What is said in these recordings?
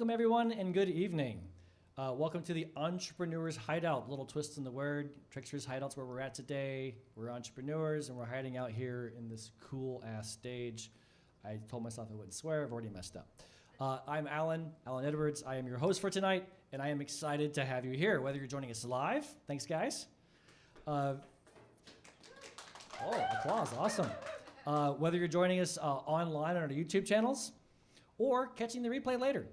Welcome, everyone, and good evening. Welcome to the Entrepreneurs Hideout. Little twist in the word. Trickster's Hideout's where we're at today. We're entrepreneurs, and we're hiding out here in this cool-ass stage. I told myself I wouldn't swear. I've already messed up. I'm Alan Edwards. I am your host for tonight, and I am excited to have you here, whether you're joining us live. Thanks, guys. Applause. Awesome. Whether you're joining us online on our YouTube channels or catching the replay later.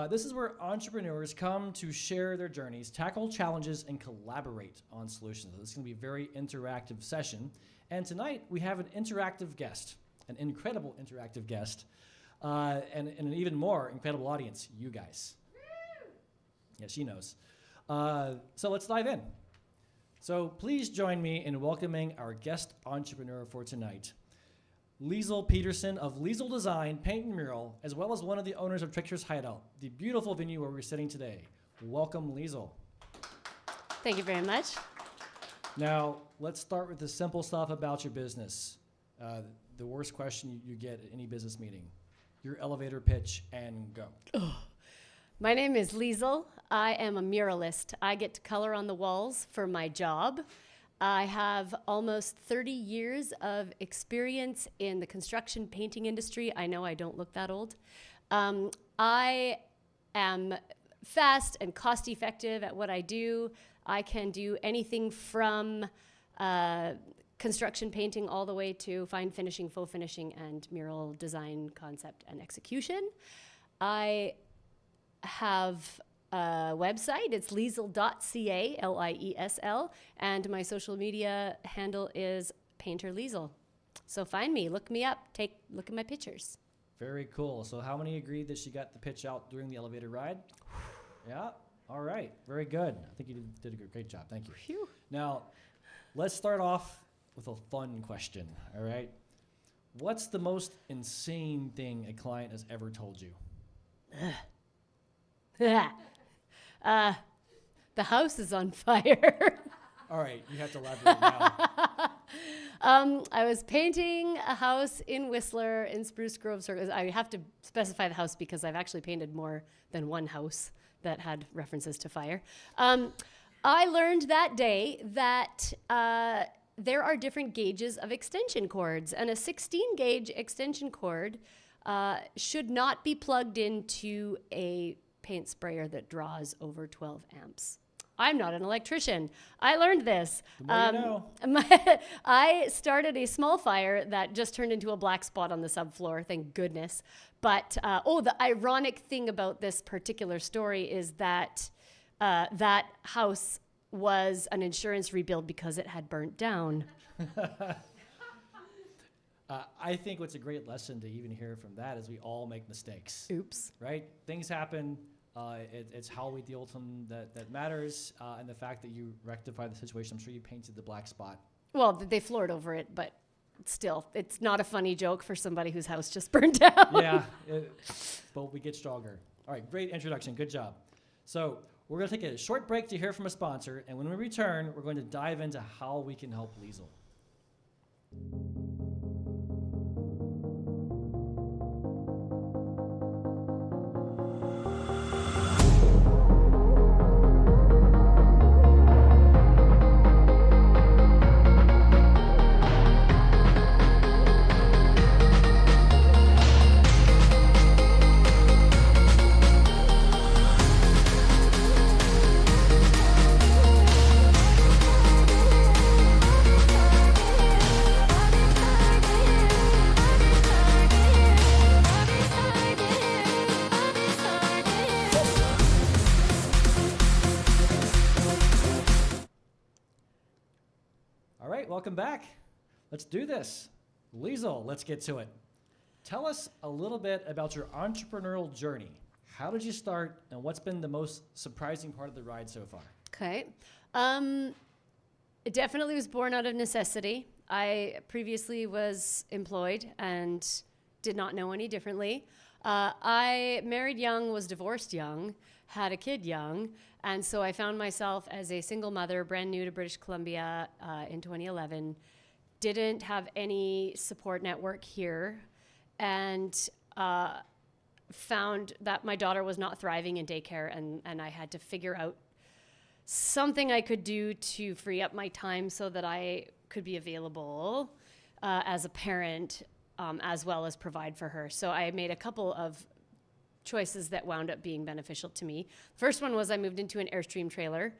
This is where entrepreneurs come to share their journeys, tackle challenges, and collaborate on solutions. This is going to be a very interactive session. And tonight, we have an interactive guest, an incredible interactive guest, and an even more incredible audience, you guys. Yeah, she knows. So let's dive in. So please join me in welcoming our guest entrepreneur for tonight, Liesl Peterson of Liesl Design, Paint and Mural, as well as one of the owners of Trickster's Hideout, the beautiful venue where we're sitting today. Welcome, Liesl. Thank you very much. Now, let's start with the simple stuff about your business. The worst question you get at any business meeting. Your elevator pitch and go. My name is Liesl. I am a muralist. I get to color on the walls for my job. I have almost 30 years of experience in the construction painting industry. I know I don't look that old. I am fast and cost effective at what I do. I can do anything from construction painting all the way to fine finishing, faux finishing, and mural design, concept, and execution. I have a website. It's liesl.ca, L-I-E-S-L, and my social media handle is Painter Liesl. So find me, look me up, look at my pictures. Very cool. So how many agreed that she got the pitch out during the elevator ride? Yeah? All right. Very good. I think you did a great job. Thank you. Phew. Now, let's start off with a fun question, all right? What's the most insane thing a client has ever told you? The house is on fire. All right, you have to elaborate now. I was painting a house in Whistler in Spruce Grove Circle. I have to specify the house because I've actually painted more than one house that had references to fire. I learned that day that there are different gauges of extension cords, and a 16 gauge extension cord should not be plugged into a paint sprayer that draws over 12 amps. I'm not an electrician. I learned this. I started a small fire that just turned into a black spot on the subfloor, thank goodness. But, the ironic thing about this particular story is that that house was an insurance rebuild because it had burnt down. I think what's a great lesson to even hear from that is we all make mistakes. Oops. Right? Things happen. It's how we deal with them that matters, and the fact that you rectify the situation. I'm sure you painted the black spot. Well, they floored over it, but still, it's not a funny joke for somebody whose house just burned down. Yeah, but we get stronger. All right, great introduction. Good job. So we're going to take a short break to hear from a sponsor, and when we return, we're going to dive into how we can help Liesl. Welcome back. Let's do this. Liesl, let's get to it. Tell us a little bit about your entrepreneurial journey. How did you start, and what's been the most surprising part of the ride so far? Okay. It definitely was born out of necessity. I previously was employed and did not know any differently. I married young, was divorced young, had a kid young, and so I found myself as a single mother, brand new to British Columbia in 2011. Didn't have any support network here, and found that my daughter was not thriving in daycare, and I had to figure out something I could do to free up my time so that I could be available as a parent, as well as provide for her. So I made a couple of choices that wound up being beneficial to me. First one was I moved into an Airstream trailer,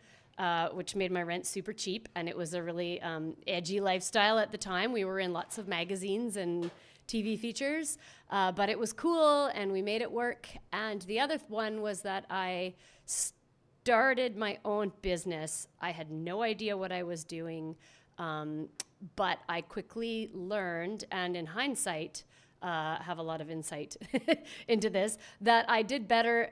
which made my rent super cheap, and it was a really edgy lifestyle at the time. We were in lots of magazines and TV features, but it was cool, and we made it work. And the other one was that I started my own business. I had no idea what I was doing, but I quickly learned, and in hindsight, have a lot of insight into this, that I did better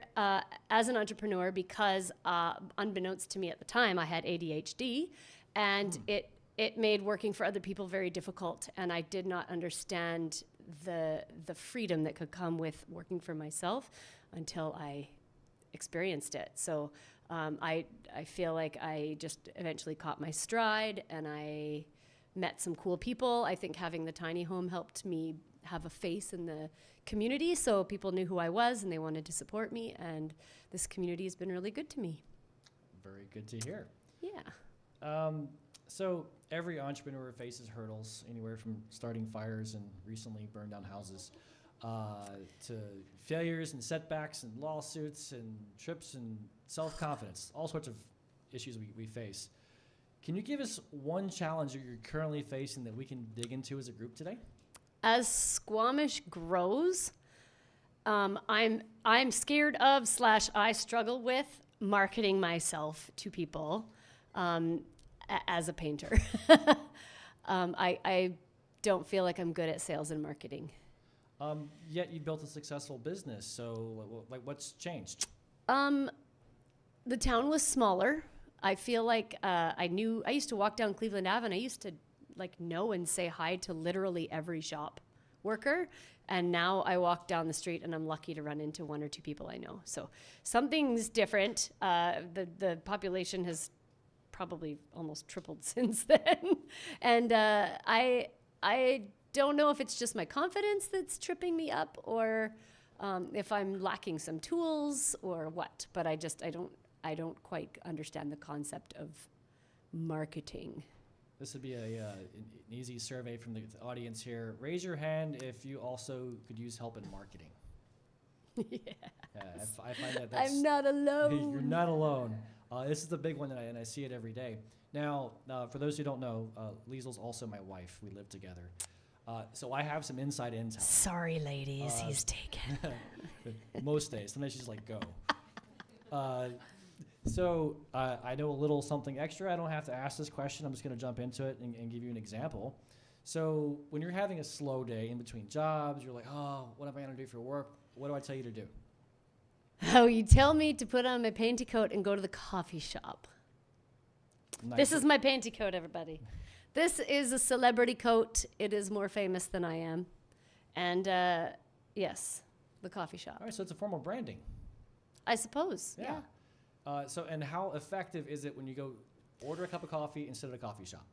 as an entrepreneur because, unbeknownst to me at the time, I had ADHD, and it made working for other people very difficult, and I did not understand the freedom that could come with working for myself until I experienced it. So I feel like I just eventually caught my stride, and I met some cool people. I think having the tiny home helped me have a face in the community, so people knew who I was and they wanted to support me, and this community has been really good to me. Very good to hear. Yeah. So every entrepreneur faces hurdles, anywhere from starting fires and recently burned down houses, to failures and setbacks and lawsuits and trips and self-confidence, all sorts of issues we face. Can you give us one challenge that you're currently facing that we can dig into as a group today? As Squamish grows, I'm scared of / I struggle with marketing myself to people as a painter. I don't feel like I'm good at sales and marketing. Yet you built a successful business, so what's changed? The town was smaller. I feel like I used to walk down Cleveland Ave, and I used to know and say hi to literally every shop worker. And now I walk down the street and I'm lucky to run into one or two people I know. So something's different. The population has probably almost tripled since then. And I don't know if it's just my confidence that's tripping me up, or if I'm lacking some tools or what, but I don't quite understand the concept of marketing. This would be an easy survey from the audience here. Raise your hand if you also could use help in marketing. Yes. Yeah, I find that's... I'm not alone. You're not alone. This is the big one, and I see it every day. Now, for those who don't know, Liesl's also my wife. We live together. So I have some inside intel. Sorry, ladies, he's taken. Most days. Sometimes she's like, go. So I know a little something extra. I don't have to ask this question. I'm just going to jump into it and give you an example. So when you're having a slow day in between jobs, you're like, oh, what am I going to do for work? What do I tell you to do? Oh, you tell me to put on my painty coat and go to the coffee shop. Nice. This is my painty coat, everybody. This is a celebrity coat. It is more famous than I am. And yes, the coffee shop. All right, so it's a form of branding. I suppose, yeah. And how effective is it when you go order a cup of coffee instead of a coffee shop?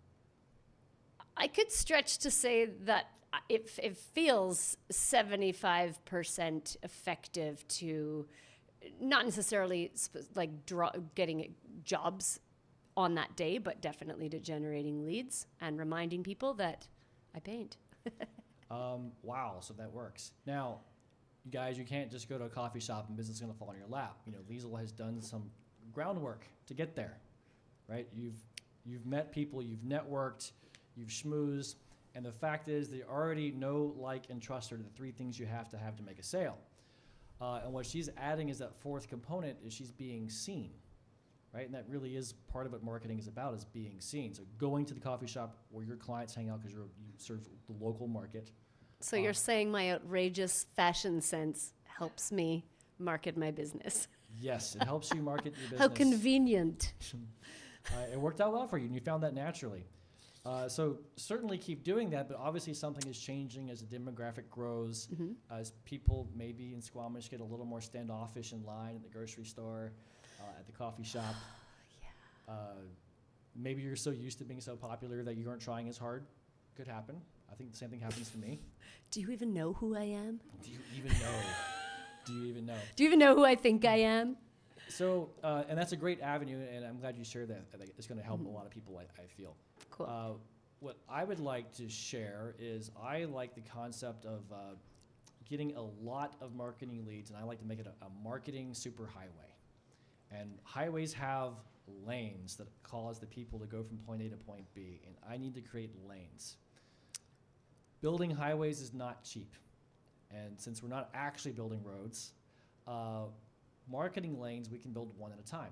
I could stretch to say that it feels 75% effective to not necessarily getting jobs on that day, but definitely to generating leads and reminding people that I paint. Wow, so that works. Now, you guys, you can't just go to a coffee shop and business is going to fall on your lap. You know, Liesl has done some groundwork to get there, right? You've met people, you've networked, you've schmoozed, and the fact is they already know, like, and trust are the three things you have to make a sale. And what she's adding is that fourth component is she's being seen, right? And that really is part of what marketing is about, is being seen. So going to the coffee shop where your clients hang out because you serve the local market. So you're saying my outrageous fashion sense helps me market my business. Yes, it helps you market your business. How convenient. It worked out well for you, and you found that naturally. So certainly keep doing that, but obviously something is changing as the demographic grows, as people maybe in Squamish get a little more standoffish in line at the grocery store, at the coffee shop. Yeah. Maybe you're so used to being so popular that you aren't trying as hard. Could happen. I think the same thing happens to me. Do you even know who I am? Do you even know? Do you even know? Do you even know who I think I am? So, and that's a great avenue, and I'm glad you shared that. I think it's going to help a lot of people, I feel. Cool. What I would like to share is I like the concept of getting a lot of marketing leads, and I like to make it a marketing superhighway. And highways have lanes that cause the people to go from point A to point B, and I need to create lanes. Building highways is not cheap, and since we're not actually building roads, marketing lanes we can build one at a time.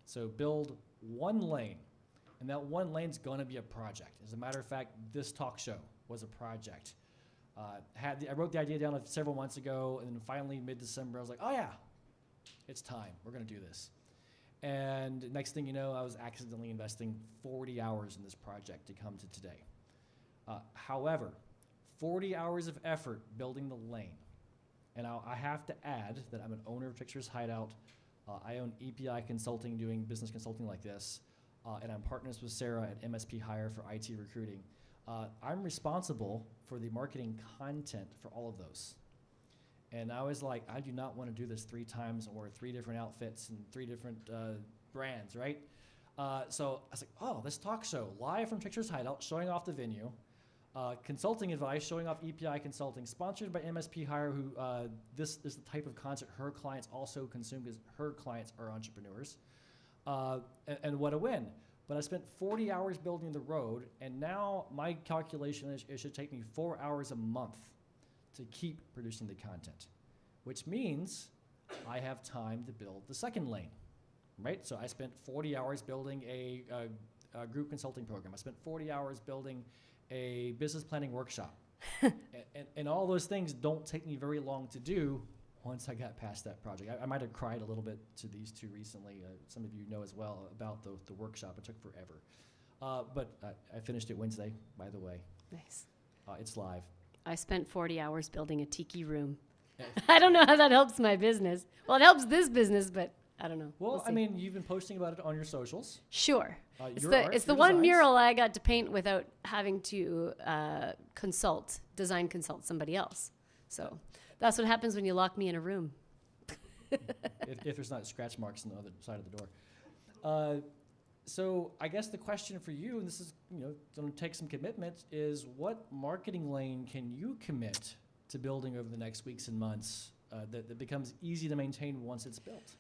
So build one lane, and that one lane's going to be a project. As a matter of fact, this talk show was a project. I wrote the idea down several months ago, and then finally mid-December I was like, oh yeah, it's time. We're going to do this. And next thing you know, I was accidentally investing 40 hours in this project to come to today. However, 40 hours of effort building the lane. And I have to add that I'm an owner of Trickster's Hideout. I own EPI Consulting, doing business consulting like this. And I'm partners with Sarah at MSP Hire for IT recruiting. I'm responsible for the marketing content for all of those. And I was like, I do not want to do this 3 times or 3 different outfits and 3 different brands, right? So I was like, oh, this talk show, live from Trickster's Hideout, showing off the venue. Consulting advice, showing off EPI Consulting, sponsored by MSP Hire, who this is the type of content her clients also consume because her clients are entrepreneurs. And what a win. But I spent 40 hours building the road, and now my calculation is it should take me 4 hours a month to keep producing the content, which means I have time to build the second lane, right? So I spent 40 hours building a group consulting program. I spent 40 hours building a business planning workshop. and all those things don't take me very long to do once I got past that project. I might have cried a little bit to these 2 recently. Some of you know as well about the workshop. It took forever. But I finished it Wednesday, by the way. Nice. It's live. I spent 40 hours building a tiki room. I don't know how that helps my business. Well, it helps this business, but I don't know. Well, We'll I mean, you've been posting about it on your socials. Sure. It's the your one designs. mural I got to paint without having to design consult somebody else. So that's what happens when you lock me in a room. if there's not scratch marks on the other side of the door. So I guess the question for you, and this is going to take some commitment, is what marketing lane can you commit to building over the next weeks and months that becomes easy to maintain once it's built?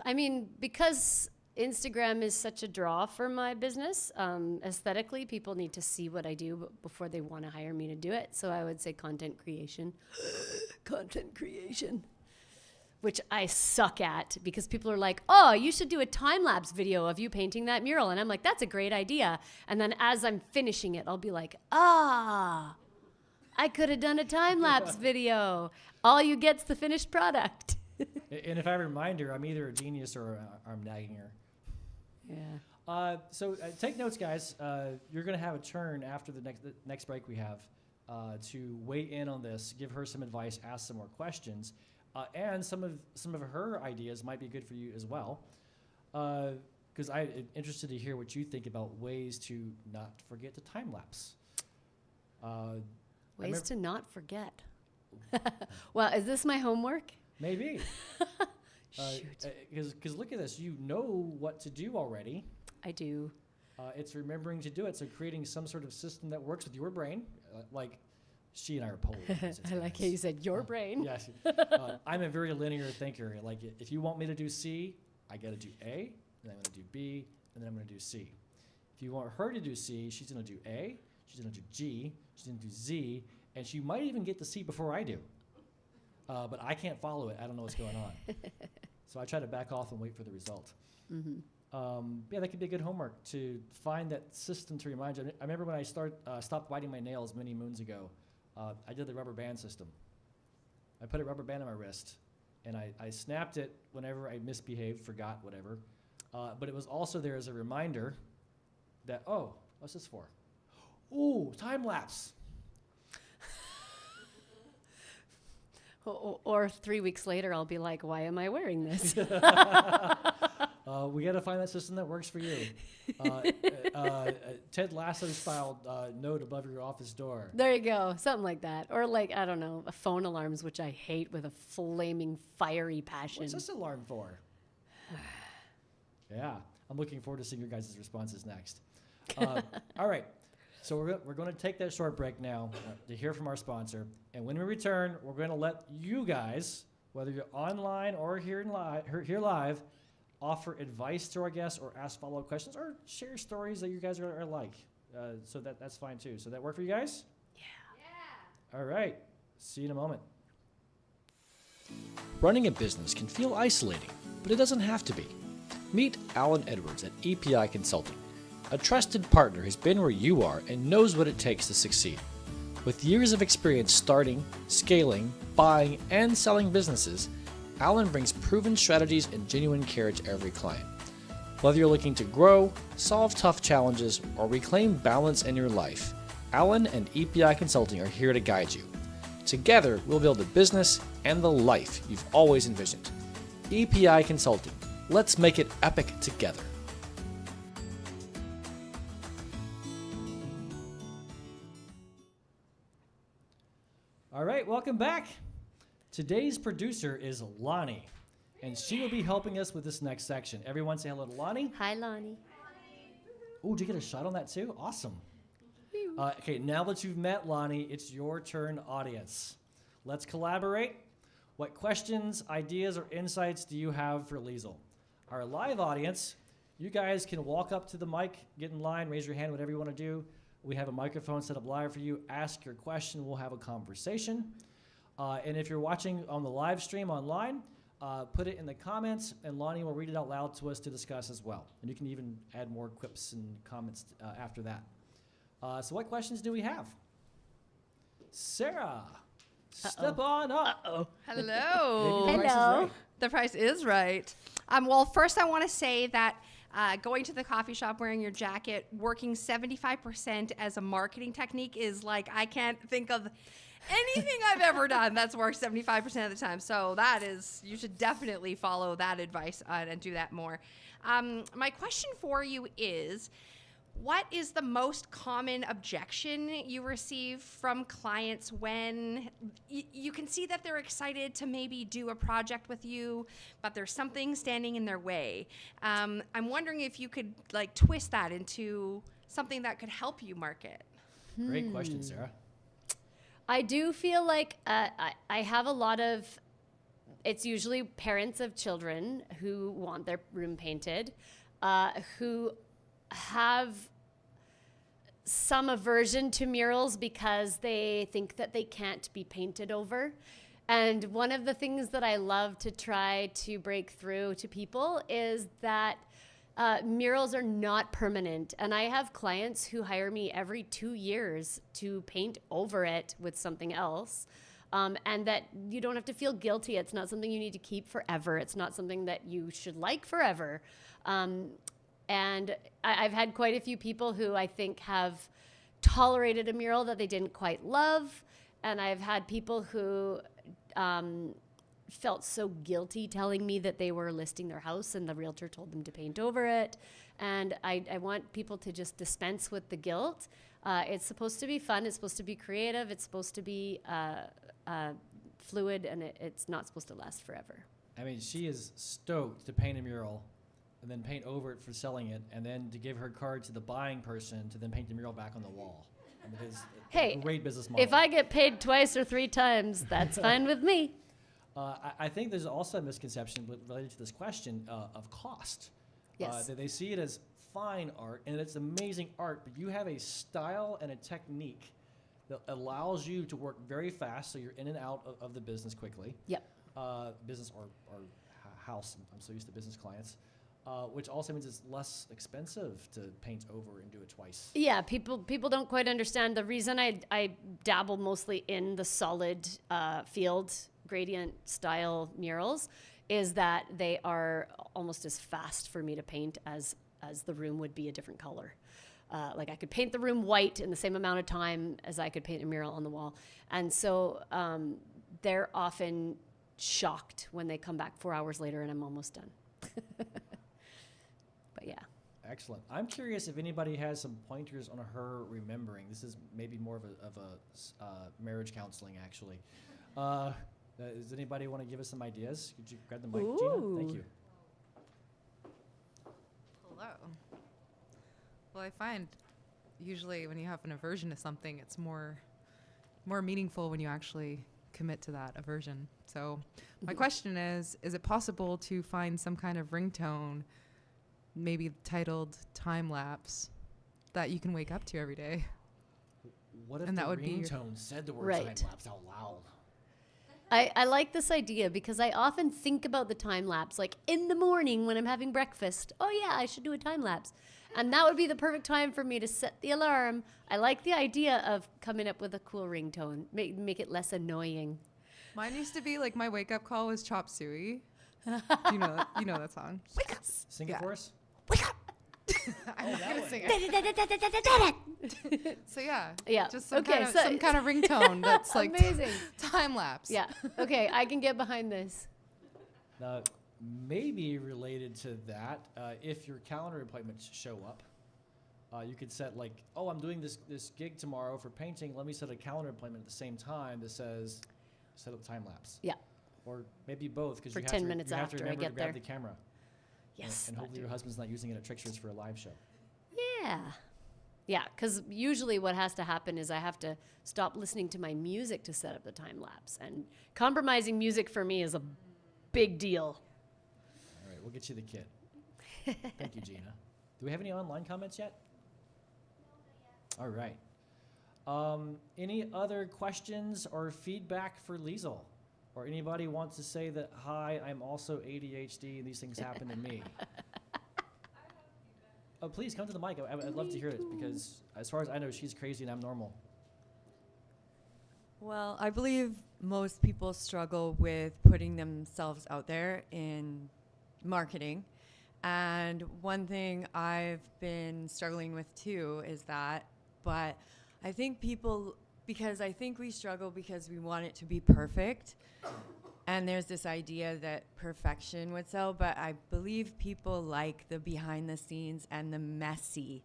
I mean, because Instagram is such a draw for my business, aesthetically, people need to see what I do before they want to hire me to do it. So I would say content creation. Content creation. Which I suck at, because people are like, oh, you should do a time-lapse video of you painting that mural. And I'm like, that's a great idea. And then as I'm finishing it, I'll be like, I could have done a time-lapse video. All you get's the finished product. And if I remind her, I'm either a genius or I'm nagging her. Yeah. So take notes, guys. You're going to have a turn after the next break we have to weigh in on this, give her some advice, ask some more questions. And some of her ideas might be good for you as well, because I'm interested to hear what you think about ways to not forget to time lapse. Ways to not forget. Well, is this my homework? Maybe. Shoot. Because look at this, you know what to do already. I do. It's remembering to do it. So creating some sort of system that works with your brain, like. She and I are polar opposites. I like how you said your brain. Yes. I'm a very linear thinker. Like, if you want me to do C, I got to do A, then I'm going to do B, and then I'm going to do C. If you want her to do C, she's going to do A, she's going to do G, she's going to do Z, and she might even get to C before I do. But I can't follow it. I don't know what's going on. So I try to back off and wait for the result. Mm-hmm. Yeah, that could be good homework, to find that system to remind you. I remember when I stopped biting my nails many moons ago. I did the rubber band system. I put a rubber band on my wrist, and I snapped it whenever I misbehaved, forgot, whatever. But it was also there as a reminder that, oh, what's this for? Ooh, time lapse. Or 3 weeks later, I'll be like, why am I wearing this? We got to find that system that works for you. Ted Lasso style note above your office door. There you go. Something like that. Or like, I don't know, phone alarms, which I hate with a flaming, fiery passion. What's this alarm for? Yeah, I'm looking forward to seeing your guys' responses next. All right, so we're going to take that short break now to hear from our sponsor. And when we return, we're going to let you guys, whether you're online or here live, offer advice to our guests or ask follow-up questions or share stories that you guys are like. So that's fine too. So that work for you guys? Yeah. All right. See you in a moment. Running a business can feel isolating, but it doesn't have to be. Meet Alan Edwards at EPI Consulting, a trusted partner who's been where you are and knows what it takes to succeed. With years of experience starting, scaling, buying, and selling businesses, Alan brings proven strategies and genuine care to every client. Whether you're looking to grow, solve tough challenges, or reclaim balance in your life, Alan and EPI Consulting are here to guide you. Together, we'll build the business and the life you've always envisioned. EPI Consulting. Let's make it epic together. All right, welcome back. Today's producer is Lonnie, and she will be helping us with this next section. Everyone say hello to Lonnie. Hi, Lonnie. Oh, did you get a shot on that too? Awesome. Okay, now that you've met Lonnie, it's your turn, audience. Let's collaborate. What questions, ideas, or insights do you have for Liesl? Our live audience, you guys can walk up to the mic, get in line, raise your hand, whatever you want to do. We have a microphone set up live for you. Ask your question. We'll have a conversation. And if you're watching on the live stream online, put it in the comments, and Lonnie will read it out loud to us to discuss as well. And you can even add more quips and comments after that. So what questions do we have? Sarah, step on up. Uh-oh. Hello. Maybe the price is Hello. right. The price is right. Well, first I want to say that going to the coffee shop wearing your jacket, working 75% as a marketing technique is like, I can't think of anything I've ever done that's worked 75% of the time. So that is, you should definitely follow that advice and do that more. My question for you is, what is the most common objection you receive from clients when you can see that they're excited to maybe do a project with you, but there's something standing in their way? I'm wondering if you could like twist that into something that could help you market. Great question, Sarah. I do feel like I have a lot of, it's usually parents of children who want their room painted, who have some aversion to murals because they think that they can't be painted over. And one of the things that I love to try to break through to people is that murals are not permanent. And I have clients who hire me every 2 years to paint over it with something else. And that you don't have to feel guilty. It's not something you need to keep forever. It's not something that you should like forever. And I've had quite a few people who I think have tolerated a mural that they didn't quite love. And I've had people who felt so guilty telling me that they were listing their house and the realtor told them to paint over it. And I want people to just dispense with the guilt. It's supposed to be fun. It's supposed to be creative. It's supposed to be fluid, and it's not supposed to last forever. I mean, she is stoked to paint a mural and then paint over it for selling it, and then to give her card to the buying person to then paint the mural back on the wall. I mean, it's Hey, a great business model. if I get paid twice or 3 times, that's fine with me. I think there's also a misconception related to this question of cost. Yes. That they see it as fine art, and it's amazing art, but you have a style and a technique that allows you to work very fast, so you're in and out of the business quickly. Yep. Business or house. I'm so used to business clients. Which also means it's less expensive to paint over and do it twice. Yeah, people don't quite understand. The reason I dabble mostly in the solid field gradient style murals is that they are almost as fast for me to paint as the room would be a different color. Like I could paint the room white in the same amount of time as I could paint a mural on the wall. And so they're often shocked when they come back 4 hours later and I'm almost done. But yeah. Excellent. I'm curious if anybody has some pointers on her remembering. This is maybe more of a marriage counseling, actually. Does anybody want to give us some ideas? Could you grab the mic, Gina? Thank Ooh. you. Hello. Well, I find usually when you have an aversion to something, it's more meaningful when you actually commit to that aversion. So my question is it possible to find some kind of ringtone, maybe titled time lapse, that you can wake up to every day? What if And the that would be your- ringtone said the word Right. time lapse out loud? I like this idea because I often think about the time lapse, like in the morning when I'm having breakfast. Oh yeah, I should do a time lapse. And that would be the perfect time for me to set the alarm. I like the idea of coming up with a cool ringtone, make it less annoying. Mine used to be like my wake up call was Chop Suey. Do you know that song? Wake up! Sing Yeah. it for us. Wake up! I'm not that gonna one. sing it. So yeah. Yeah. Just some Okay, kind of ringtone that's like amazing. time lapse. Yeah. Okay, I can get behind this. Now, maybe related to that, if your calendar appointments show up, you could set like, oh, I'm doing this gig tomorrow for painting. Let me set a calendar appointment at the same time that says set up time lapse. Yeah. Or maybe both, because For you have 10 to, minutes you have after to I remember get to grab there. the camera. Yes. And that hopefully too. your husband's not using it at Tricksters for a live show. Yeah. Yeah, because usually what has to happen is I have to stop listening to my music to set up the time lapse. And compromising music for me is a big deal. All right, we'll get you the kit. Thank you, Gina. Do we have any online comments yet? All right. Any other questions or feedback for Liesl? Or anybody wants to say that, hi, I'm also ADHD and these things happen to me? Oh, please come to the mic. I'd love to hear it because as far as I know, she's crazy and I'm normal. Well, I believe most people struggle with putting themselves out there in marketing. And one thing I've been struggling with too is that, but I think because I think we struggle because we want it to be perfect. And there's this idea that perfection would sell, but I believe people like the behind the scenes and the messy,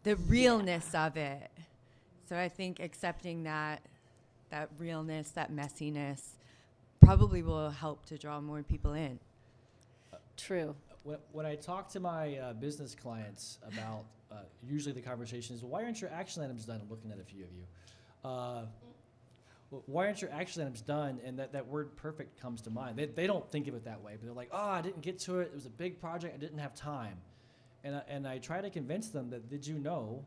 the realness of it. So I think accepting that realness, that messiness, probably will help to draw more people in. True. When I talk to my business clients about, usually the conversation is, well, why aren't your action items done? I'm looking at a few of you. Why aren't your action items done? And that word perfect comes to mind. They don't think of it that way, but they're like, oh, I didn't get to it. It was a big project. I didn't have time. And I try to convince them that, did you know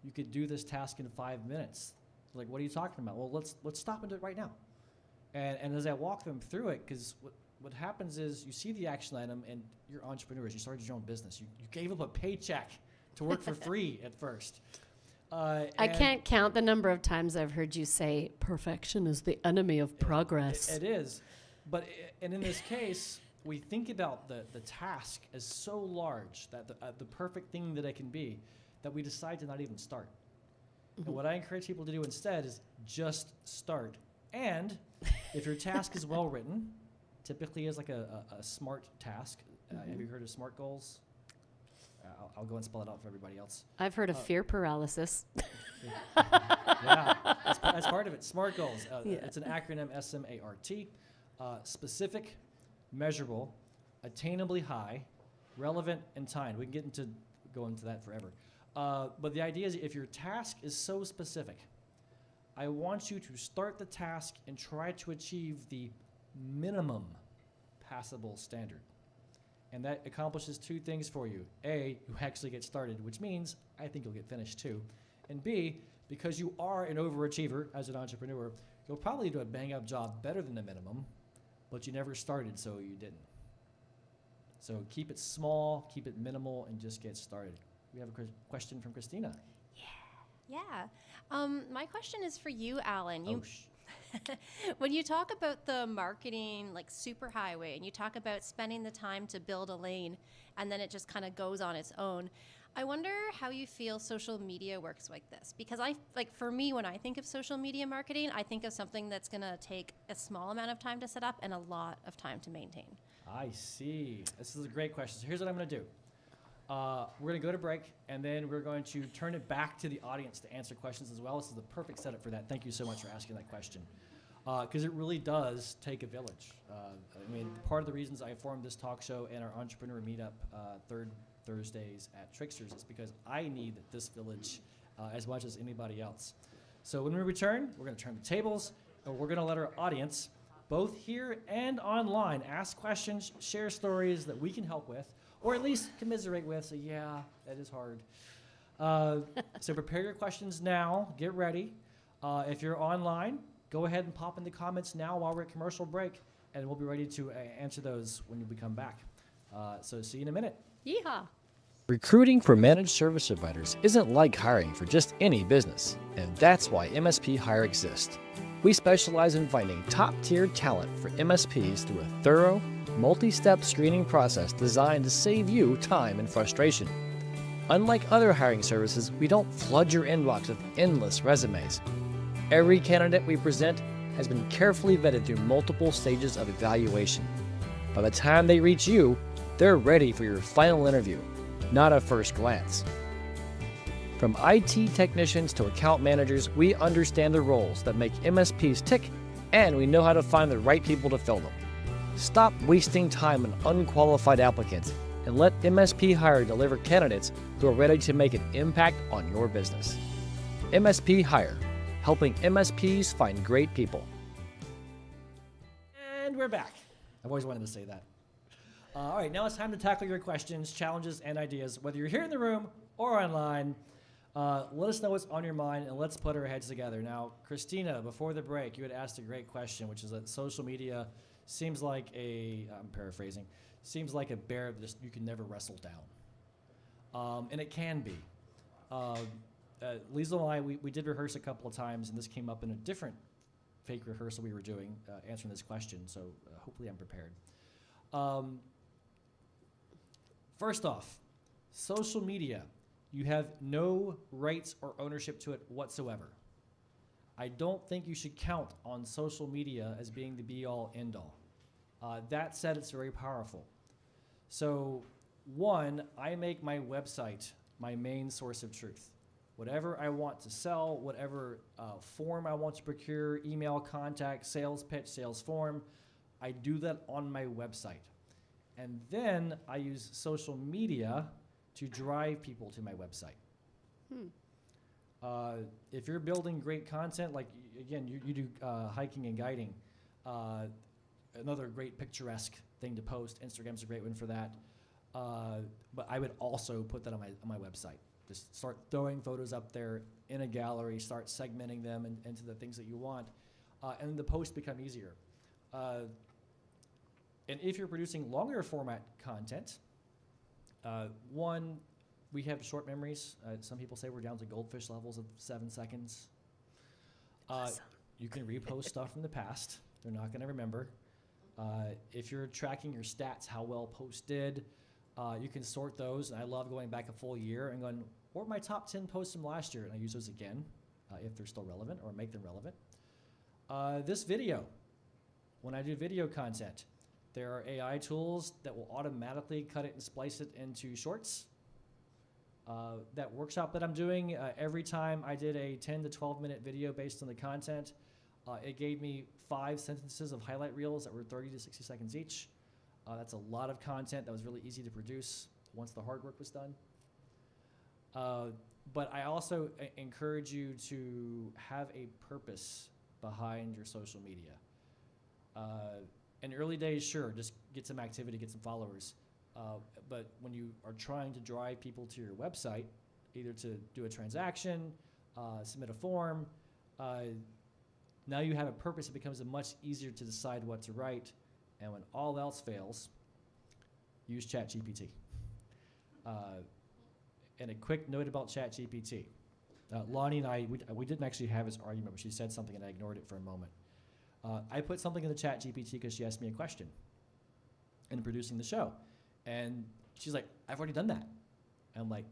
you could do this task in 5 minutes? Like, what are you talking about? Well, let's stop and do it right now. And as I walk them through it, because what happens is you see the action item and you're entrepreneurs. You started your own business. You gave up a paycheck to work for free at first. I can't count the number of times I've heard you say perfection is the enemy of progress. It is. But and in this case, we think about the task as so large that the perfect thing that it can be that we decide to not even start. And what I encourage people to do instead is just start. And if your task is well written, typically is like a SMART task. Have you heard of SMART goals? I'll go and spell it out for everybody else. I've heard of fear paralysis. Yeah, that's part of it. SMART goals. Yeah. It's an acronym, SMART. Specific, measurable, attainably high, relevant, and timed. We can go into that forever. But the idea is if your task is so specific, I want you to start the task and try to achieve the minimum passable standard. And that accomplishes two things for you. A, you actually get started, which means I think you'll get finished too. And B, because you are an overachiever as an entrepreneur, you'll probably do a bang-up job better than the minimum, but you never started, so you didn't. So keep it small, keep it minimal, and just get started. We have a question from Christina. Yeah. My question is for you, Alan. Oh, When you talk about the marketing, like superhighway, and you talk about spending the time to build a lane, and then it just kind of goes on its own, I wonder how you feel social media works like this. Because for me, when I think of social media marketing, I think of something that's going to take a small amount of time to set up and a lot of time to maintain. I see. This is a great question. So here's what I'm going to do. We're going to go to break, and then we're going to turn it back to the audience to answer questions as well. This is the perfect setup for that. Thank you so much for asking that question. Because it really does take a village. I mean, part of the reasons I formed this talk show and our entrepreneur meetup third Thursdays at Tricksters is because I need this village as much as anybody else. So when we return, we're going to turn the tables, and we're going to let our audience, both here and online, ask questions, share stories that we can help with, or at least commiserate with. So yeah, that is hard. So prepare your questions now. Get ready. If you're online, go ahead and pop in the comments now while we're at commercial break, and we'll be ready to answer those when we come back. So see you in a minute. Yeehaw. Recruiting for managed service providers isn't like hiring for just any business, and that's why MSP Hire exists. We specialize in finding top-tier talent for MSPs through a thorough, multi-step screening process designed to save you time and frustration. Unlike other hiring services, we don't flood your inbox with endless resumes. Every candidate we present has been carefully vetted through multiple stages of evaluation. By the time they reach you, they're ready for your final interview, not a first glance. From IT technicians to account managers, we understand the roles that make MSPs tick, and we know how to find the right people to fill them. Stop wasting time on unqualified applicants and let MSP Hire deliver candidates who are ready to make an impact on your business. MSP Hire, helping MSPs find great people. And we're back. I've always wanted to say that. All right, now it's time to tackle your questions, challenges, and ideas. Whether you're here in the room or online, let us know what's on your mind, and let's put our heads together. Now, Christina, before the break, you had asked a great question, which is that social media seems like I'm paraphrasing, seems like a bear that you can never wrestle down. And it can be. Liesl and I, we did rehearse a couple of times, and this came up in a different fake rehearsal we were doing, answering this question, so hopefully I'm prepared. First off, social media, you have no rights or ownership to it whatsoever. I don't think you should count on social media as being the be-all, end-all. That said, it's very powerful. So, one, I make my website my main source of truth. Whatever I want to sell, whatever form I want to procure, email, contact, sales pitch, sales form, I do that on my website. And then I use social media to drive people to my website. If you're building great content, like, again, you do hiking and guiding, another great picturesque thing to post. Instagram's a great one for that. But I would also put that on my website. Just start throwing photos up there in a gallery, start segmenting them into the things that you want, and the posts become easier. And if you're producing longer format content, one, we have short memories. Some people say we're down to goldfish levels of 7 seconds. Awesome. You can repost stuff from the past. They're not going to remember. If you're tracking your stats, how well posts did, you can sort those. And I love going back a full year and going, what were my top 10 posts from last year? And I use those again if they're still relevant or make them relevant. This video, when I do video content, there are AI tools that will automatically cut it and splice it into shorts. That workshop that I'm doing, every time I did a 10 to 12 minute video based on the content, it gave me 5 sentences of highlight reels that were 30 to 60 seconds each. That's a lot of content that was really easy to produce once the hard work was done. But I also encourage you to have a purpose behind your social media. In early days, sure, just get some activity, get some followers. But when you are trying to drive people to your website, either to do a transaction, submit a form, now you have a purpose. It becomes much easier to decide what to write. And when all else fails, use ChatGPT. And a quick note about ChatGPT. Lonnie and I, we didn't actually have this argument, but she said something and I ignored it for a moment. I put something in the ChatGPT because she asked me a question in producing the show. And she's like, I've already done that. And I'm like,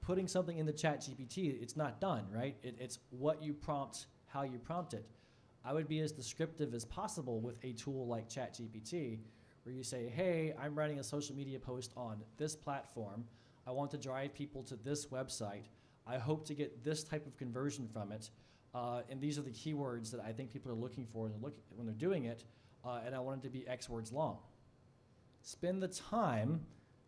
putting something in the ChatGPT, it's not done, right? It's what you prompt, how you prompt it. I would be as descriptive as possible with a tool like ChatGPT, where you say, hey, I'm writing a social media post on this platform. I want to drive people to this website. I hope to get this type of conversion from it. And these are the keywords that I think people are looking for when they're doing it. And I want it to be X words long. Spend the time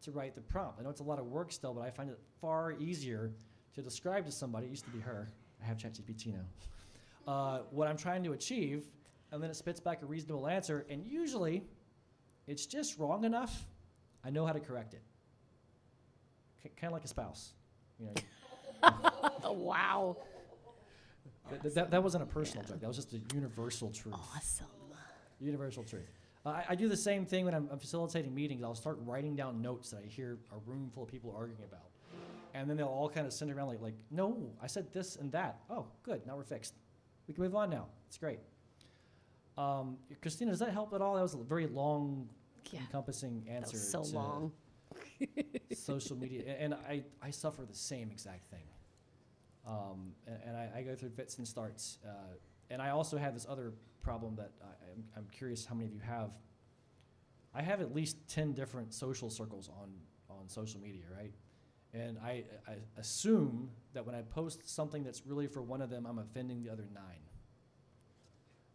to write the prompt. I know it's a lot of work still, but I find it far easier to describe to somebody, it used to be her, I have ChatGPT now, what I'm trying to achieve, and then it spits back a reasonable answer, and usually it's just wrong enough, I know how to correct it. Kind of like a spouse. You know. Oh, wow. That wasn't a personal joke, that was just a universal truth. Awesome. Universal truth. I do the same thing when I'm facilitating meetings. I'll start writing down notes that I hear a room full of people arguing about. And then they'll all kind of send around like, no, I said this and that. Oh, good, now we're fixed. We can move on now. It's great. Christina, does that help at all? That was a very long, encompassing answer. That was so to long. social media. And I suffer the same exact thing. And I go through fits and starts. And I also have this other problem that I'm curious how many of you have. I have at least 10 different social circles on social media, right? And I assume that when I post something that's really for one of them, I'm offending the other 9.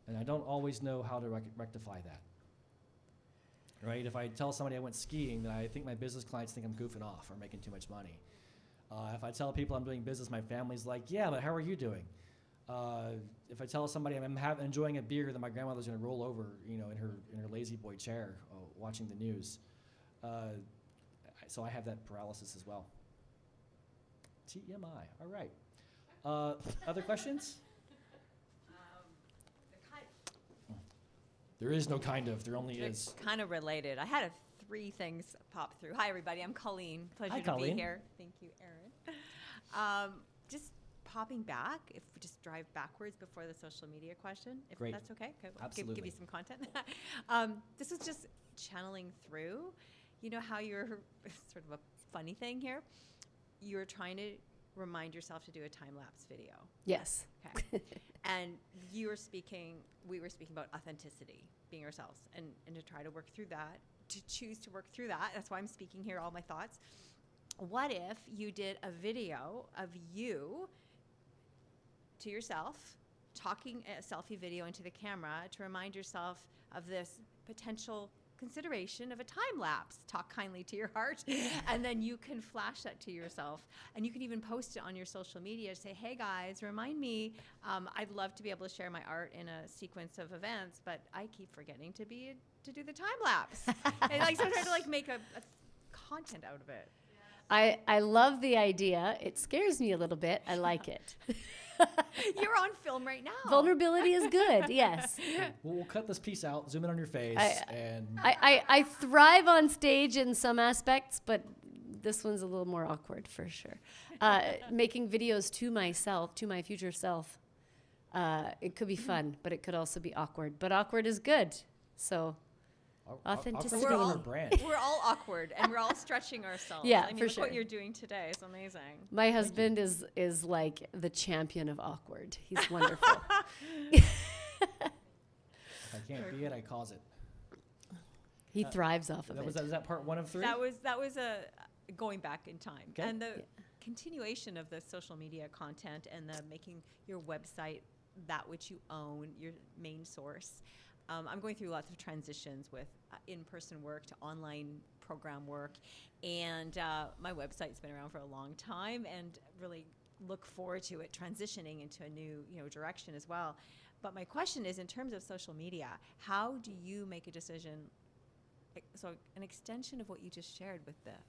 And I don't always know how to rectify that. Right? If I tell somebody I went skiing, then I think my business clients think I'm goofing off or making too much money. If I tell people I'm doing business, my family's like, yeah, but how are you doing? If I tell somebody I'm enjoying a beer, then my grandmother's going to roll over, in her lazy boy chair watching the news. So I have that paralysis as well. TMI. All right. Other questions? There is no kind of. There only is. Kind of related. I had 3 things pop through. Hi, everybody. I'm Colleen. Pleasure to Colleen. be here. Thank you, Erin. Just popping back, if we just drive backwards before the social media question, if Great. that's okay. Okay, we'll Absolutely. give you some content. This was just channeling through. You know how you're sort of a funny thing here? You're trying to remind yourself to do a time-lapse video. Yes. Okay. And we were speaking about authenticity, being ourselves, and to try to work through that, to choose to work through that. That's why I'm speaking here, all my thoughts. What if you did a video of you to yourself, talking a selfie video into the camera to remind yourself of this potential consideration of a time lapse. Talk kindly to your heart, and then you can flash that to yourself, and you can even post it on your social media. Say, hey guys, remind me. I'd love to be able to share my art in a sequence of events, but I keep forgetting to do the time lapse. And sometimes to make a content out of it. I love the idea. It scares me a little bit. I like it. You're on film right now. Vulnerability is good. Yes. We'll cut this piece out, zoom in on your face, and I thrive on stage in some aspects, but this one's a little more awkward for sure. Making videos to myself, to my future self, it could be fun, but it could also be awkward. But awkward is good. So authenticity. We're all brand. We're all awkward, and we're all stretching ourselves. Yeah, I mean, for look sure. what you're doing today is amazing. My husband is like the champion of awkward. He's wonderful. If I can't be it, I cause it. He thrives off of Was it. that part 1 of 3? That was a going back in time, Okay. and the continuation of the social media content and the making your website that which you own, your main source. I'm going through lots of transitions with in-person work to online program work, and my website's been around for a long time, and really look forward to it transitioning into a new direction as well. But my question is, in terms of social media, how do you make a decision? So an extension of what you just shared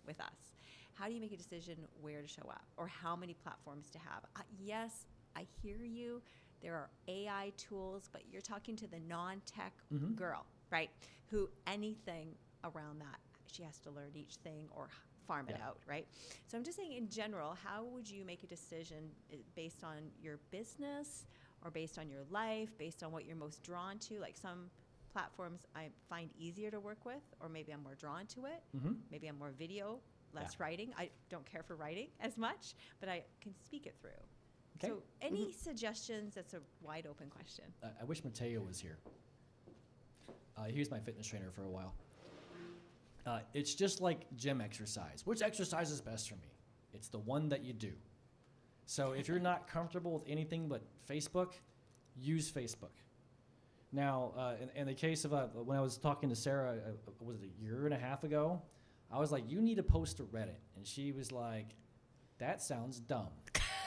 with us. How do you make a decision where to show up or how many platforms to have? Yes, I hear you. There are AI tools, but you're talking to the non-tech girl, right? Who anything around that, she has to learn each thing or farm it out, right? So I'm just saying in general, how would you make a decision based on your business or based on your life, based on what you're most drawn to? Like some platforms I find easier to work with, or maybe I'm more drawn to it. Maybe I'm more video, less writing. I don't care for writing as much, but I can speak it through. Okay. So any suggestions? That's a wide open question. I wish Mateo was here. He was my fitness trainer for a while. It's just like gym exercise. Which exercise is best for me? It's the one that you do. So if you're not comfortable with anything but Facebook, use Facebook. Now, in the case of when I was talking to Sarah, was it a year and a half ago? I was like, you need to post to Reddit. And she was like, that sounds dumb.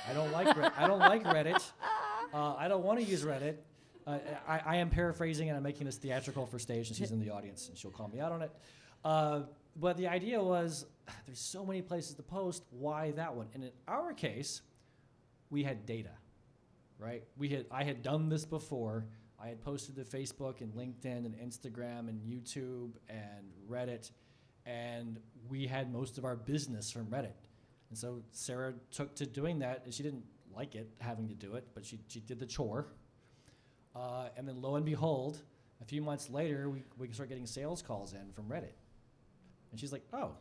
I don't like Reddit. I don't want to use Reddit. I am paraphrasing and I'm making this theatrical for stage, and she's in the audience and she'll call me out on it. But the idea was, there's so many places to post, why that one? And in our case, we had data, right? I had done this before. I had posted to Facebook and LinkedIn and Instagram and YouTube and Reddit, and we had most of our business from Reddit. And so Sarah took to doing that, and she didn't like it, having to do it, but she did the chore. And then lo and behold, a few months later, we start getting sales calls in from Reddit. And she's like, oh,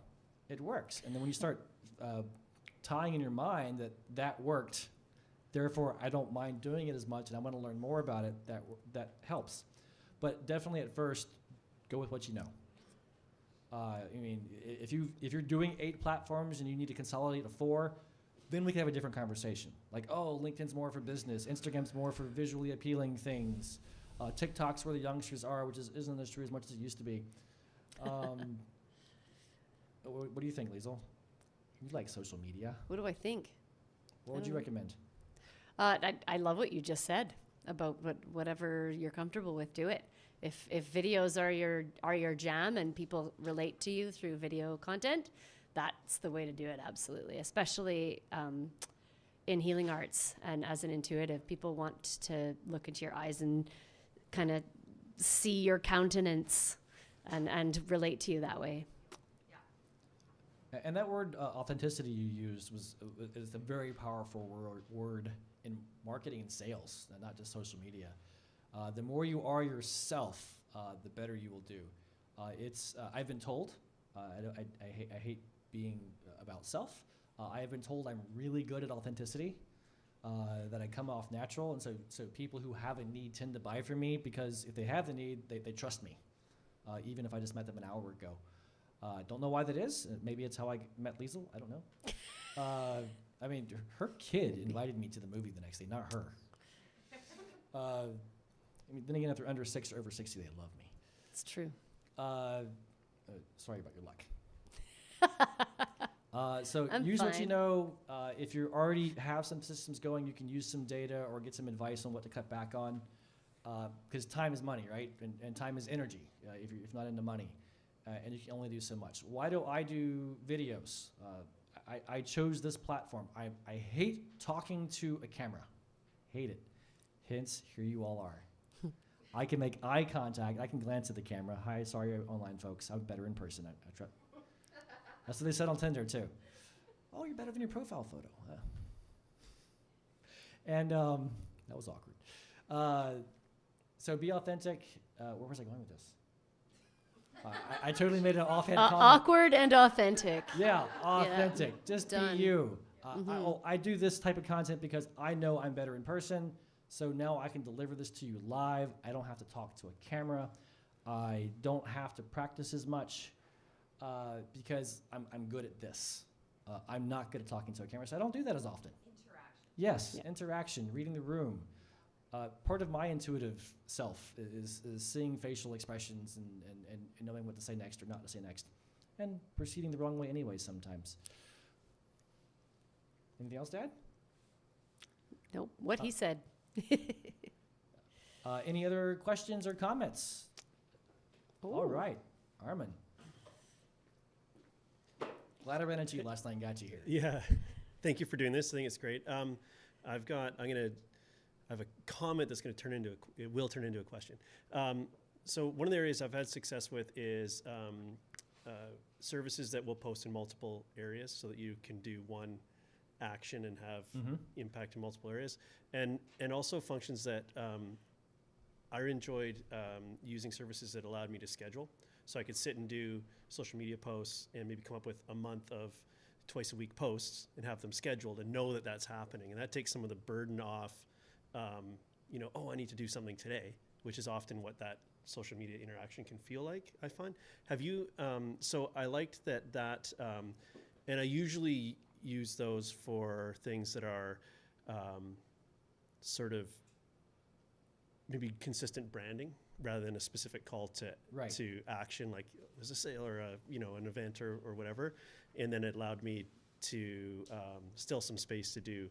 it works. And then when you start tying in your mind that worked, therefore I don't mind doing it as much, and I want to learn more about it, that helps. But definitely at first, go with what you know. I mean, if you're doing 8 platforms and you need to consolidate to 4, then we can have a different conversation. Like, oh, LinkedIn's more for business, Instagram's more for visually appealing things, TikTok's where the youngsters are, which isn't as true as much as it used to be. What do you think, Liesl? You like social media. What do I think? What would you recommend? I love what you just said about whatever you're comfortable with, do it. If videos are your jam and people relate to you through video content, that's the way to do it, absolutely. Especially in healing arts and as an intuitive, people want to look into your eyes and kind of see your countenance and relate to you that way. And that word authenticity you used is a very powerful word in marketing and sales, and not just social media. The more you are yourself, the better you will do. I've been told, I hate being about self. I have been told I'm really good at authenticity, that I come off natural, and so people who have a need tend to buy from me because if they have the need, they trust me, even if I just met them an hour ago. Don't know why that is. Maybe it's how I met Liesl. I don't know. I mean, her kid invited me to the movie the next day, not her. I mean, then again, if they're under 6 or over 60, they love me. It's true. Sorry about your luck. So I'm use what you fine. know. If you already have some systems going, you can use some data or get some advice on what to cut back on. Because time is money, right? And time is energy if you're not into money. And you can only do so much. Why do I do videos? I chose this platform. I hate talking to a camera. Hate it. Hence, here you all are. I can make eye contact. I can glance at the camera. Hi, sorry, online folks. I'm better in person. That's what they said on Tinder, too. Oh, you're better than your profile photo. And that was awkward. So be authentic. Where was I going with this? I totally made an offhand comment. Awkward and authentic. Yeah, authentic. Yeah. Just Done. be you. I do this type of content because I know I'm better in person. So now I can deliver this to you live. I don't have to talk to a camera. I don't have to practice as much because I'm good at this. I'm not good at talking to a camera, so I don't do that as often. Interaction. Yes, Yeah. interaction, reading the room. Part of my intuitive self is seeing facial expressions and knowing what to say next or not to say next, and proceeding the wrong way anyway sometimes. Anything else to add? Nope. What he said. Any other questions or comments? All right, Armin. Glad I ran into you last night and got you here. Yeah, thank you for doing this. I think it's great. I have a comment that's going to will turn into a question. So one of the areas I've had success with is services that will post in multiple areas so that you can do one action and have impact in multiple areas. And also functions that I enjoyed using services that allowed me to schedule. So I could sit and do social media posts and maybe come up with a month of twice a week posts and have them scheduled and know that that's happening. And that takes some of the burden off, I need to do something today, which is often what that social media interaction can feel like, I find. Have you, so I liked that, and I usually use those for things that are sort of maybe consistent branding rather than a specific call to Right. to action, like there's a sale or an event or whatever, and then it allowed me to still some space to do.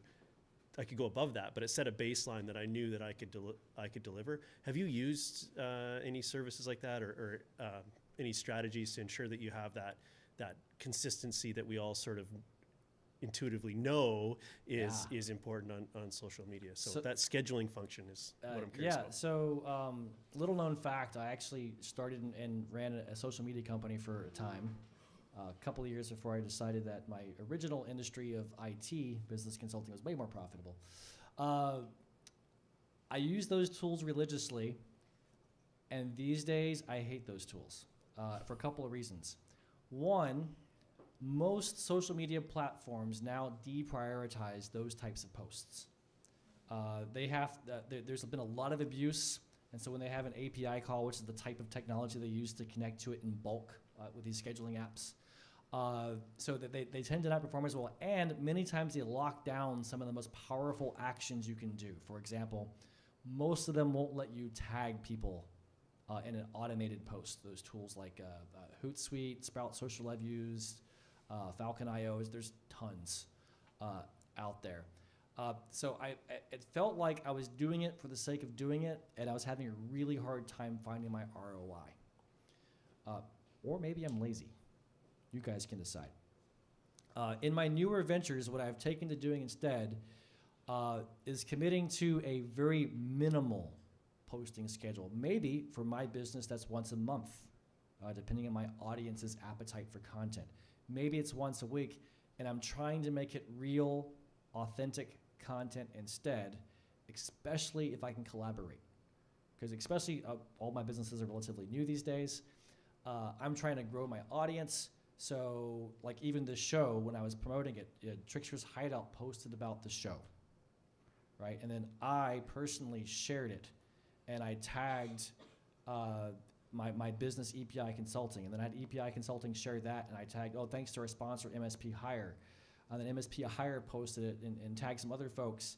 I could go above that, but it set a baseline that I knew that I could deliver. Have you used any services like that, or any strategies to ensure that you have that consistency that we all sort of intuitively know is important on social media? So that scheduling function is what I'm curious about. So little known fact, I actually started and ran a social media company for a time. A couple of years before I decided that my original industry of IT, business consulting, was way more profitable. I use those tools religiously, and these days I hate those tools for a couple of reasons. One, most social media platforms now deprioritize those types of posts. There's been a lot of abuse, and so when they have an API call, which is the type of technology they use to connect to it in bulk with these scheduling apps, so that they tend to not perform as well, and many times they lock down some of the most powerful actions you can do. For example, most of them won't let you tag people in an automated post. Those tools like Hootsuite, Sprout Social I've used, Falcon IO, there's tons out there. So it felt like I was doing it for the sake of doing it, and I was having a really hard time finding my ROI. Or maybe I'm lazy. You guys can decide. In my newer ventures, what I've taken to doing instead is committing to a very minimal posting schedule. Maybe for my business, that's once a month, depending on my audience's appetite for content. Maybe it's once a week, and I'm trying to make it real, authentic content instead, especially if I can collaborate. Because especially all my businesses are relatively new these days. I'm trying to grow my audience. So like even the show, when I was promoting it, Trickster's Hideout posted about the show, right? And then I personally shared it, and I tagged my business EPI Consulting, and then I had EPI Consulting share that, and I tagged, thanks to our sponsor MSP Hire. And then MSP Hire posted it and tagged some other folks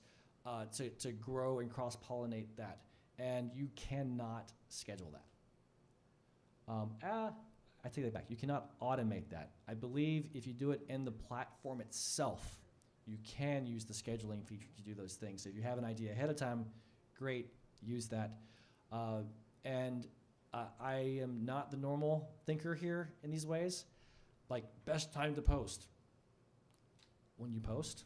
to grow and cross-pollinate that. And you cannot schedule that. I take that back. You cannot automate that. I believe if you do it in the platform itself, you can use the scheduling feature to do those things. So if you have an idea ahead of time, great, use that. And I am not the normal thinker here in these ways. Like, best time to post. When you post.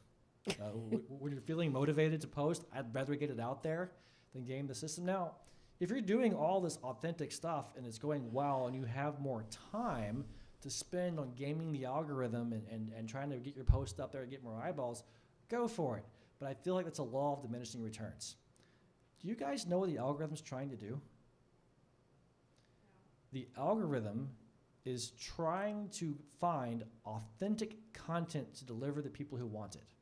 When you're feeling motivated to post, I'd rather get it out there than game the system. Now, if you're doing all this authentic stuff and it's going well and you have more time to spend on gaming the algorithm and trying to get your post up there and get more eyeballs, go for it. But I feel like it's a law of diminishing returns. Do you guys know what the algorithm's trying to do? The algorithm is trying to find authentic content to deliver to people who want it.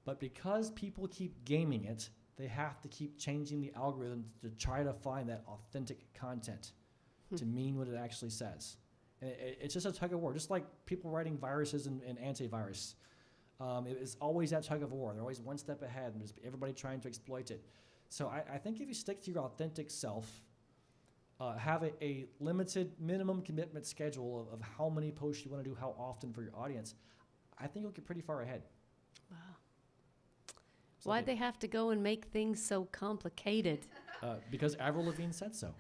But because people keep gaming it, they have to keep changing the algorithm to try to find that authentic content to mean what it actually says. And it's just a tug of war, just like people writing viruses and antivirus. It is always that tug of war. They're always one step ahead, and there's everybody trying to exploit it. So I think if you stick to your authentic self, have a limited minimum commitment schedule of how many posts you want to do, how often for your audience, I think you'll get pretty far ahead. Wow. Why'd they have to go and make things so complicated? Because Avril Lavigne said so.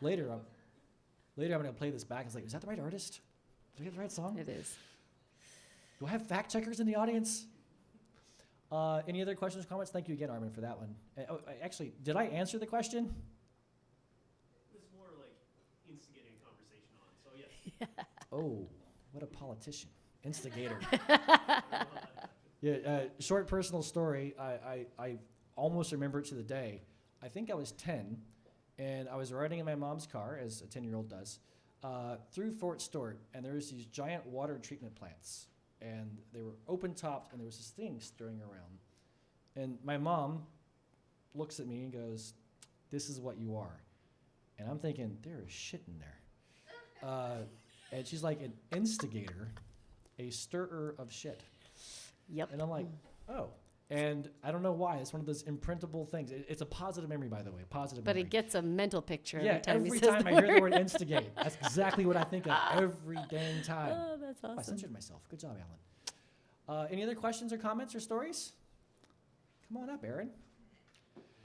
Later I'm going to play this back and it's like, is that the right artist? Did I get the right song? It is. Do I have fact checkers in the audience? Any other questions or comments? Thank you again, Armin, for that one. Actually, did I answer the question? It was more like instigating a conversation on, so yes. Oh, what a politician. Instigator. Yeah, short personal story. I almost remember it to the day. I think I was 10, and I was riding in my mom's car, as a 10-year-old does, through Fort Stewart, and there was these giant water treatment plants. And they were open-topped, and there was this thing stirring around. And my mom looks at me and goes, this is what you are. And I'm thinking, there is shit in there. And she's like, an instigator, a stirrer of shit. Yep. And I'm like, oh. And I don't know why. It's one of those imprintable things. It's a positive memory, by the way. Positive But memory. it gets a mental picture Yeah, every time he every says time the I word. hear the word instigate, that's exactly what I think of every dang time. Oh, that's I awesome. censored myself. Good job, Alan. Any other questions or comments or stories? Come on up, Aaron.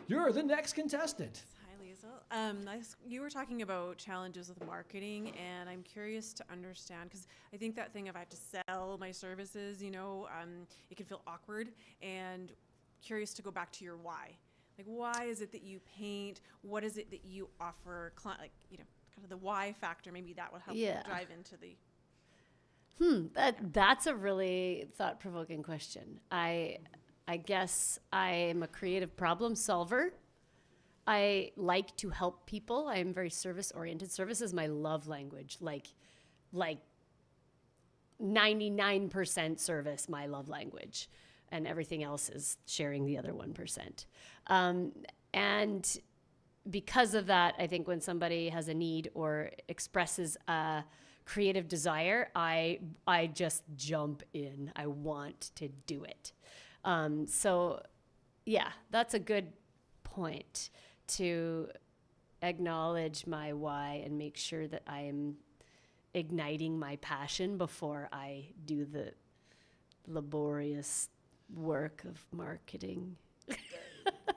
You're the next contestant. Hi, Liesl. You were talking about challenges with marketing, and I'm curious to understand, because I think that thing of I have to sell my services, it can feel awkward, and curious to go back to your why. Like, why is it that you paint? What is it that you offer? Kind of the why factor. Maybe that would help you Yeah. drive into the. That's a really thought-provoking question. I guess I am a creative problem solver. I like to help people. I am very service-oriented. Service is my love language. Like 99% service, my love language, and everything else is sharing the other 1%. And because of that, I think when somebody has a need or expresses a creative desire, I just jump in. I want to do it. So, yeah, that's a good point, to acknowledge my why and make sure that I am igniting my passion before I do the laborious work of marketing.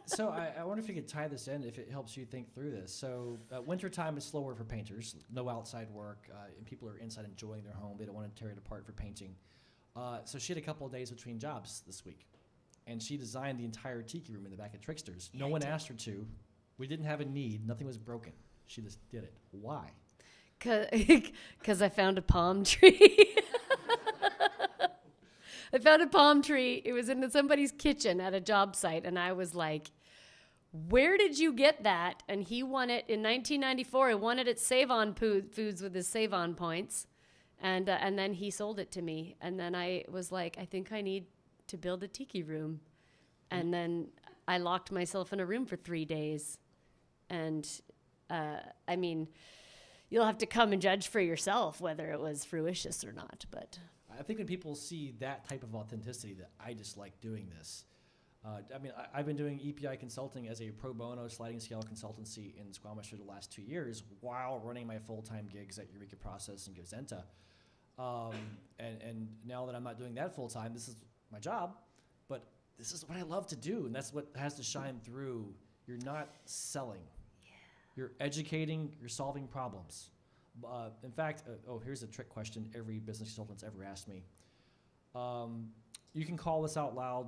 So I wonder if you could tie this in, if it helps you think through this. So wintertime is slower for painters, no outside work, and people are inside enjoying their home. They don't want to tear it apart for painting. So she had a couple of days between jobs this week, and she designed the entire tiki room in the back of Trickster's. No one asked her to. We didn't have a need. Nothing was broken. She just did it. Why? Because I found a palm tree. I found a palm tree. It was in somebody's kitchen at a job site, and I was like, where did you get that? And he won it in 1994. He won it at Save On Foods with his Save On points. And then he sold it to me. And then I was like, I think I need to build a tiki room. And then I locked myself in a room for 3 days. And I mean, you'll have to come and judge for yourself whether it was fruitious or not. But I think when people see that type of authenticity, that I just like doing this. I've been doing EPI consulting as a pro bono sliding scale consultancy in Squamish for the last 2 years while running my full-time gigs at Eureka Process and Givzenta. And now that I'm not doing that full-time, this is my job, but this is what I love to do, and that's what has to shine through. You're not selling. You're educating, you're solving problems. In fact, here's a trick question every business consultant's ever asked me. You can call this out loud,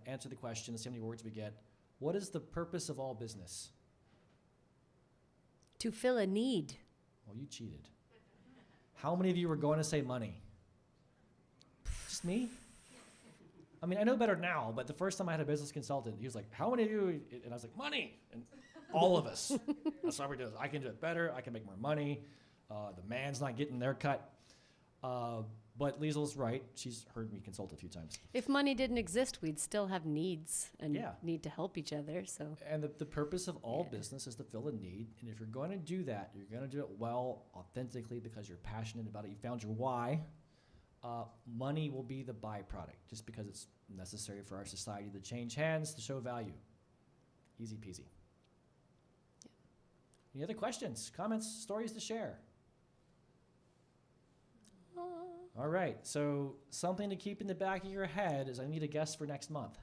answer the question, and see how many words we get. What is the purpose of all business? to fill a need. Well, you cheated. How many of you were going to say money? Just me? I mean, I know better now, but the first time I had a business consultant, he was like, how many of you? And I was like, money. And all of us. That's why we do this. I can do it better. I can make more money. The man's not getting their cut. But Liesl's right. She's heard me consult a few times. If money didn't exist, we'd still have needs and Yeah. need to help each other. So And the purpose of all Yeah. business is to fill a need. And if you're going to do that, you're going to do it well, authentically, because you're passionate about it. You found your why. Money will be the byproduct, just because it's necessary for our society to change hands to show value. Easy peasy. Yeah. Any other questions, comments, stories to share? All right, so something to keep in the back of your head is I need a guest for next month.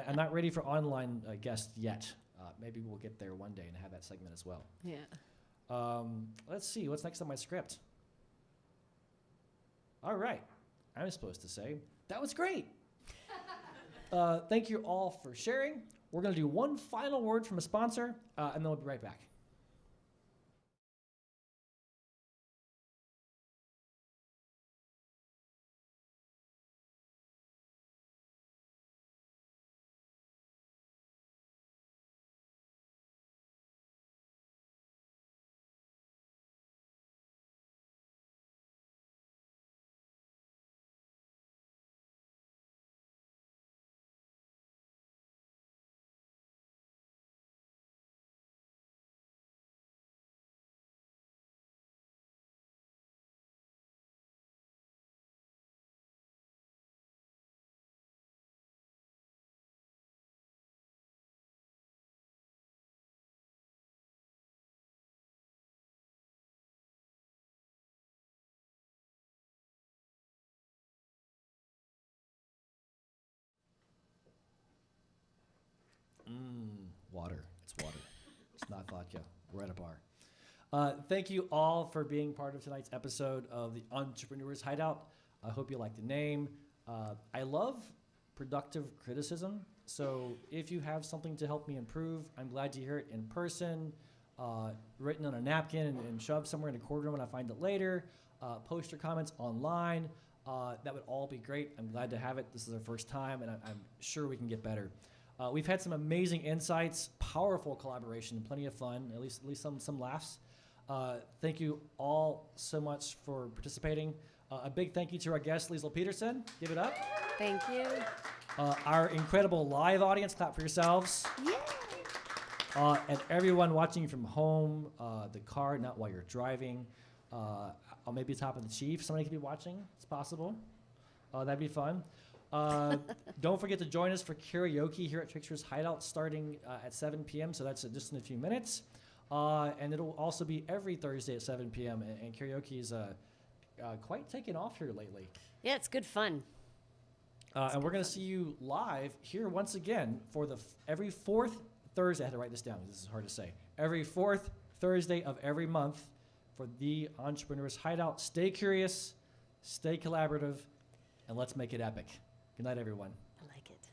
I'm not ready for online guests yet. Maybe we'll get there one day and have that segment as well. yeah. Let's see, what's next on my script? All right, I'm supposed to say, that was great. Thank you all for sharing. We're going to do one final word from a sponsor, and then we'll be right back. water. It's water. It's not vodka. We're at a bar. Thank you all for being part of tonight's episode of the Entrepreneurs Hideout. I hope you like the name. I love productive criticism. So if you have something to help me improve, I'm glad to hear it in person, written on a napkin and shoved somewhere in a corner when I find it later. Post your comments online. That would all be great. I'm glad to have it. This is our first time, and I'm sure we can get better. We've had some amazing insights, powerful collaboration, and plenty of fun, at least some laughs. Thank you all so much for participating. A big thank you to our guest, Liesl Peterson. Give it up. Thank you. Our incredible live audience, clap for yourselves. And everyone watching from home, the car, not while you're driving. Or maybe top of the chief. Somebody could be watching. It's possible. That'd be fun. Don't forget to join us for karaoke here at Trickster's Hideout starting at 7 p.m. So that's just in a few minutes. And it'll also be every Thursday at 7 p.m. And karaoke is quite taken off here lately. Yeah, it's good fun. And we're going to see you live here once again for every fourth Thursday. I had to write this down because this is hard to say. Every fourth Thursday of every month for the Entrepreneurs Hideout. Stay curious, stay collaborative, and let's make it epic. Good night, everyone. I like it.